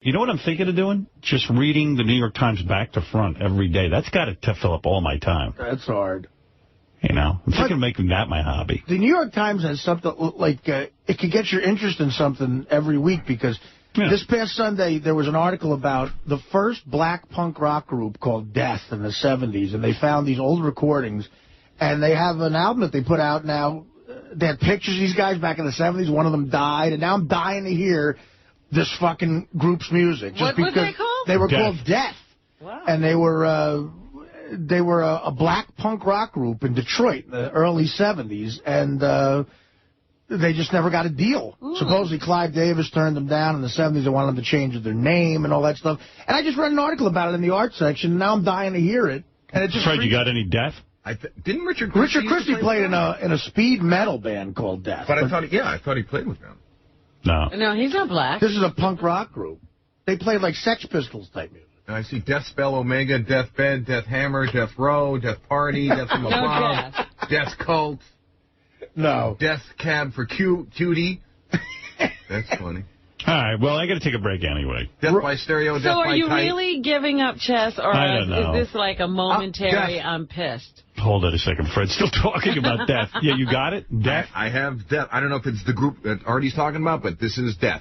You know what I'm thinking of doing? Just reading the New York Times back to front every day. That's got to fill up all my time. That's hard. You know, I'm thinking of making that my hobby. The New York Times has something like it could get your interest in something every week because this past Sunday there was an article about the first black punk rock group called Death in the 70s, and they found these old recordings, and they have an album that they put out now. They had pictures of these guys back in the 70s. One of them died, and now I'm dying to hear this fucking group's music. Just what were they called? They were called Death. Wow. And they were a black punk rock group in Detroit in the early 70s, and they just never got a deal. Ooh. Supposedly Clive Davis turned them down in the 70s. They wanted them to change their name and all that stuff. And I just read an article about it in the art section, and now I'm dying to hear it. And it just Fred, you got any Death? Didn't Richard Christie played in a speed metal band called Death. But I thought he played with them. No, he's not black. This is a punk rock group. They played like Sex Pistols type music. And I see Death Spell Omega, Death Bed, Death Hammer, Death Row, Death Party, Death from Above, Death Cult. No. Death Cab for Cutie. That's funny. All right, well, I got to take a break anyway. Death by Stereo, Death by So are you Type. really giving up chess, or is this like a momentary, I'm pissed? Hold on a second. Fred's still talking about Death. Yeah, you got it? Death? I have Death. I don't know if it's the group that Artie's talking about, but this is Death.